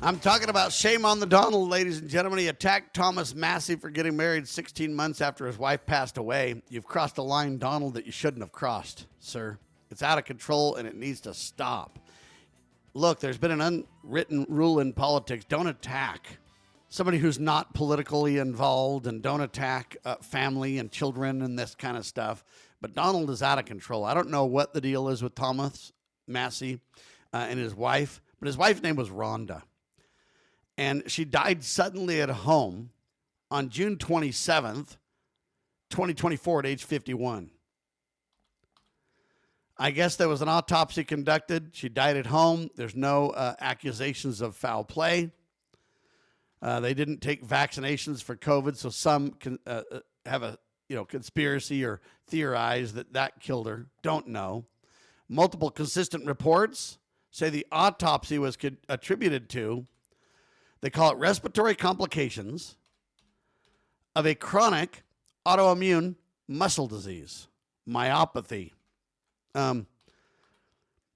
I'm talking about shame on the Donald, ladies and gentlemen. He attacked Thomas Massie for getting married 16 months after his wife passed away. You've crossed a line, Donald, that you shouldn't have crossed, sir. It's out of control, and it needs to stop. Look, there's been an unwritten rule in politics. Don't attack somebody who's not politically involved, and don't attack family and children and this kind of stuff. But Donald is out of control. I don't know what the deal is with Thomas Massie and his wife, but his wife's name was Rhonda. And she died suddenly at home on June 27th, 2024 at age 51. I guess there was an autopsy conducted. She died at home. There's no accusations of foul play. They didn't take vaccinations for COVID, so some can have a conspiracy or theorize that killed her. Don't know. Multiple consistent reports say the autopsy was attributed to, they call it respiratory complications of a chronic autoimmune muscle disease, myopathy. No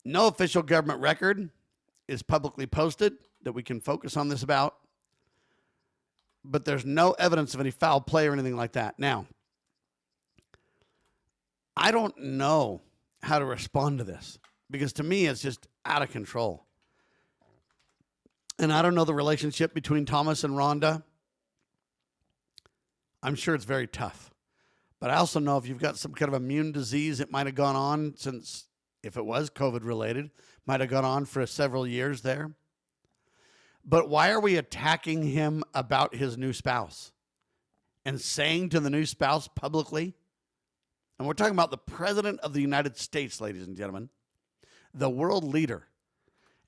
official government record is publicly posted that we can focus on this about, but there's no evidence of any foul play or anything like that. Now, I don't know how to respond to this because to me, it's just out of control. And I don't know the relationship between Thomas and Rhonda. I'm sure it's very tough. But I also know if you've got some kind of immune disease, it might have gone on since, if it was COVID related, might have gone on for several years there. But why are we attacking him about his new spouse and saying to the new spouse publicly, and we're talking about the President of the United States, ladies and gentlemen, the world leader,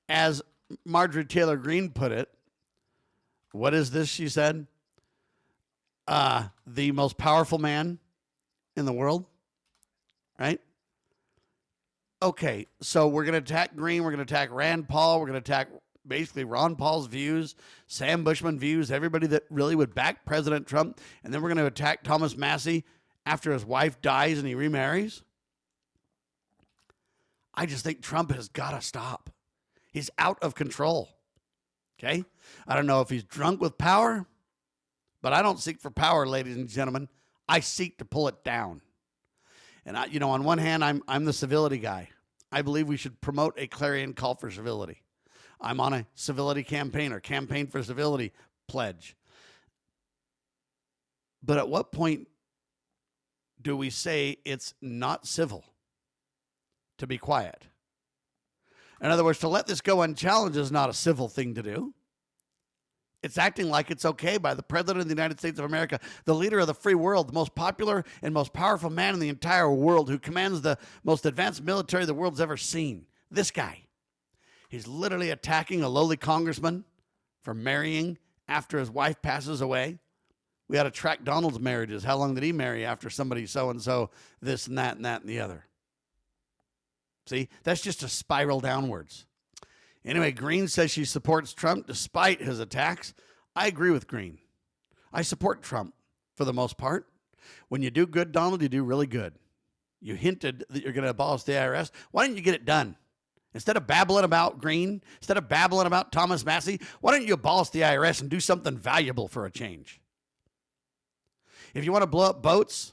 as Marjorie Taylor Greene put it, what is this, she said? The most powerful man in the world, right? Okay, so we're going to attack Greene, we're going to attack Rand Paul, we're going to attack basically Ron Paul's views, Sam Bushman views, everybody that really would back President Trump, and then we're going to attack Thomas Massie after his wife dies and he remarries? I just think Trump has got to stop. He's out of control, okay? I don't know if he's drunk with power, but I don't seek for power, ladies and gentlemen. I seek to pull it down. And, on one hand, I'm the civility guy. I believe we should promote a clarion call for civility. I'm on a civility campaign or campaign for civility pledge. But at what point do we say it's not civil to be quiet? In other words, to let this go unchallenged is not a civil thing to do. It's acting like it's okay by the President of the United States of America, the leader of the free world, the most popular and most powerful man in the entire world who commands the most advanced military the world's ever seen. This guy. He's literally attacking a lowly congressman for marrying after his wife passes away. We ought to track Donald's marriages. How long did he marry after somebody so-and-so, this and that and the other? See, that's just a spiral downwards. Anyway, Greene says she supports Trump despite his attacks. I agree with Greene. I support Trump for the most part. When you do good, Donald, you do really good. You hinted that you're going to abolish the IRS. Why don't you get it done? Instead of babbling about Greene, instead of babbling about Thomas Massie, why don't you abolish the IRS and do something valuable for a change? If you want to blow up boats,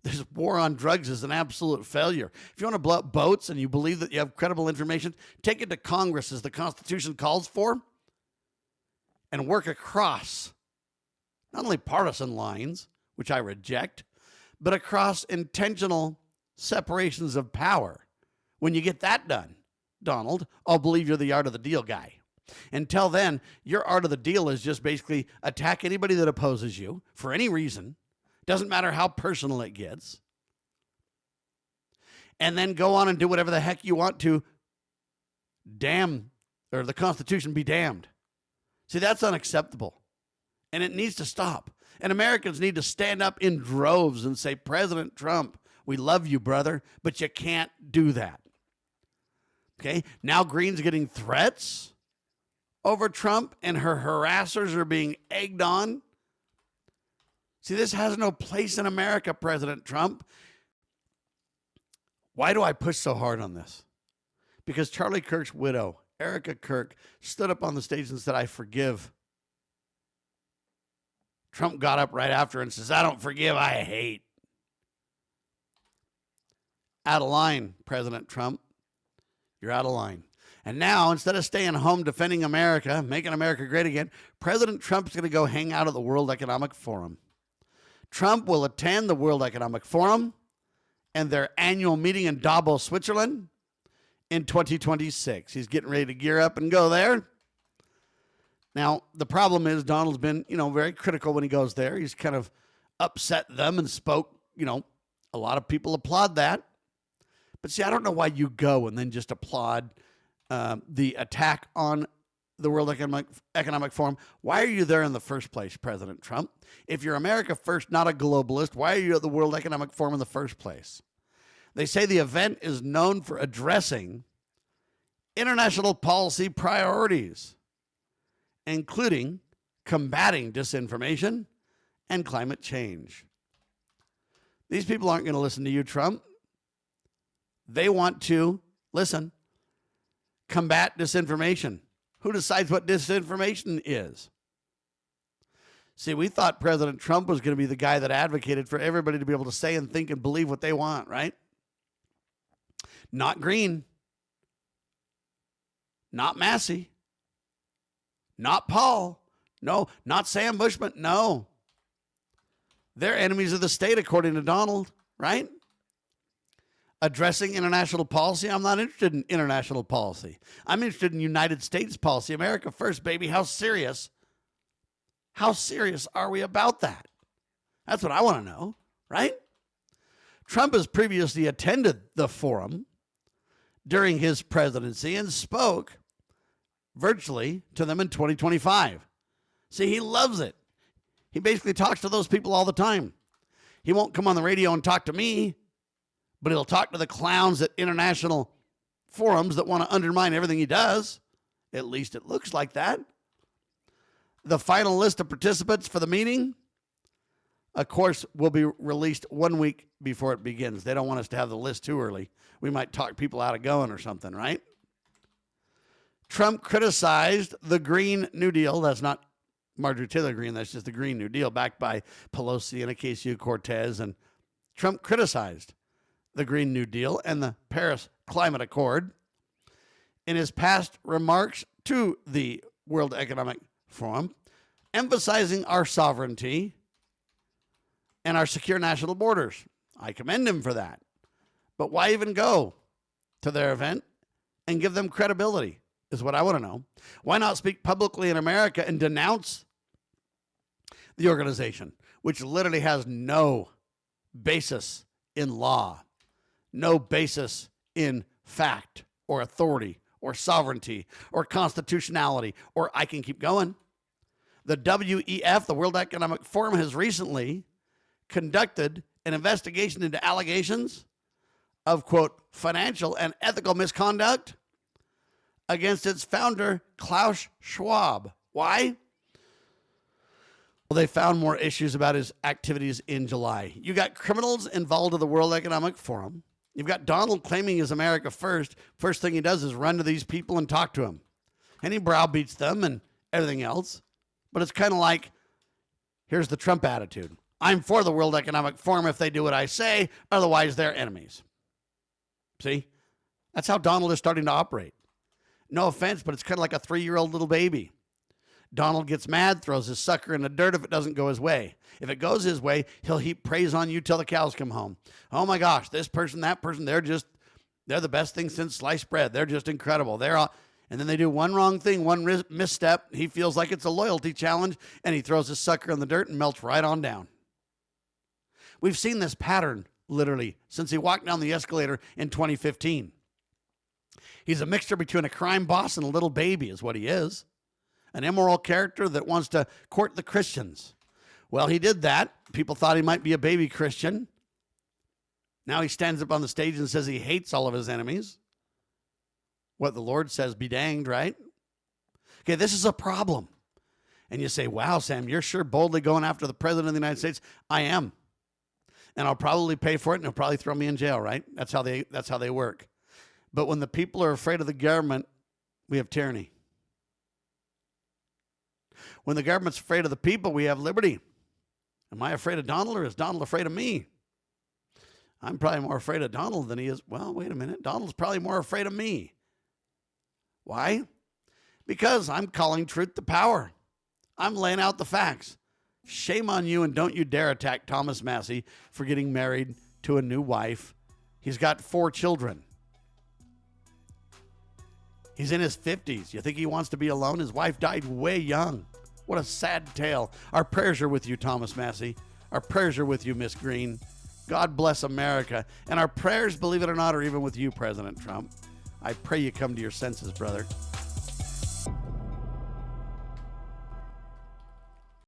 this war on drugs is an absolute failure. If you want to blow up boats and you believe that you have credible information, take it to Congress as the Constitution calls for and work across not only partisan lines, which I reject, but across intentional separations of power. When you get that done, Donald, I'll believe you're the art of the deal guy. Until then, your art of the deal is just basically attack anybody that opposes you for any reason. Doesn't matter how personal it gets. And then go on and do whatever the heck you want to. Damn, or the Constitution be damned. See, that's unacceptable. And it needs to stop. And Americans need to stand up in droves and say, President Trump, we love you, brother, but you can't do that. Okay? Now Greene's getting threats over Trump and her harassers are being egged on. See, this has no place in America, President Trump. Why do I push so hard on this? Because Charlie Kirk's widow Erica Kirk stood up on the stage and said, I forgive. Trump got up right after and says, I don't forgive, I hate. Out of line, President Trump. You're out of line. And now, instead of staying home defending America, making America great again, President Trump's going to go hang out at the World Economic Forum. Trump will attend the World Economic Forum and their annual meeting in Davos, Switzerland in 2026. He's getting ready to gear up and go there. Now, the problem is Donald's been, very critical when he goes there. He's kind of upset them and spoke, a lot of people applaud that. But see, I don't know why you go and then just applaud the attack on the World Economic Forum. Why are you there in the first place, President Trump? If you're America first, not a globalist, why are you at the World Economic Forum in the first place? They say the event is known for addressing international policy priorities, including combating disinformation and climate change. These people aren't going to listen to you, Trump. They want to, listen, combat disinformation. Who decides what disinformation is? See, we thought President Trump was going to be the guy that advocated for everybody to be able to say and think and believe what they want, right? Not Green. Not Massie. Not Paul. No, not Sam Bushman. No. They're enemies of the state, according to Donald, right? Addressing international policy. I'm not interested in international policy. I'm interested in United States policy. America first, baby. How serious are we about that? That's what I want to know, right? Trump has previously attended the forum during his presidency and spoke virtually to them in 2025. See, he loves it. He basically talks to those people all the time. He won't come on the radio and talk to me, but he'll talk to the clowns at international forums that want to undermine everything he does. At least it looks like that. The final list of participants for the meeting, of course, will be released 1 week before it begins. They don't want us to have the list too early. We might talk people out of going or something, right? Trump criticized the Green New Deal. That's not Marjorie Taylor Greene. That's just the Green New Deal backed by Pelosi and Ocasio-Cortez. And Trump criticized the Green New Deal and the Paris Climate Accord in his past remarks to the World Economic Forum, emphasizing our sovereignty and our secure national borders. I commend him for that. But why even go to their event and give them credibility is what I want to know. Why not speak publicly in America and denounce the organization, which literally has no basis in law, no basis in fact or authority or sovereignty or constitutionality, or I can keep going. The WEF, the World Economic Forum, has recently conducted an investigation into allegations of, quote, financial and ethical misconduct against its founder, Klaus Schwab. Why? Well, they found more issues about his activities in July. You got criminals involved in the World Economic Forum. You've got Donald claiming he's America first. First thing he does is run to these people and talk to them. And he browbeats them and everything else. But it's kind of like, here's the Trump attitude. I'm for the World Economic Forum if they do what I say, otherwise they're enemies. See? That's how Donald is starting to operate. No offense, but it's kind of like a 3-year-old little baby. Donald gets mad, throws his sucker in the dirt if it doesn't go his way. If it goes his way, he'll heap praise on you till the cows come home. Oh my gosh, this person, that person, they're the best thing since sliced bread. They're just incredible. And then they do one wrong thing, one misstep. He feels like it's a loyalty challenge, and he throws his sucker in the dirt and melts right on down. We've seen this pattern, literally, since he walked down the escalator in 2015. He's a mixture between a crime boss and a little baby is what he is. An immoral character that wants to court the Christians. Well, he did that. People thought he might be a baby Christian. Now he stands up on the stage and says he hates all of his enemies. What the Lord says, be danged, right? Okay, this is a problem. And you say, wow, Sam, you're sure boldly going after the president of the United States. I am. And I'll probably pay for it, and he'll probably throw me in jail, right? That's how they work. But when the people are afraid of the government, we have tyranny. When the government's afraid of the people, we have liberty. Am I afraid of Donald, or is Donald afraid of me? I'm probably more afraid of Donald than he is. Well, wait a minute. Donald's probably more afraid of me. Why? Because I'm calling truth to power. I'm laying out the facts. Shame on you, and don't you dare attack Thomas Massie for getting married to a new wife. He's got 4 children. He's in his 50s. You think he wants to be alone? His wife died way young. What a sad tale. Our prayers are with you, Thomas Massie. Our prayers are with you, Miss Green. God bless America. And our prayers, believe it or not, are even with you, President Trump. I pray you come to your senses, brother.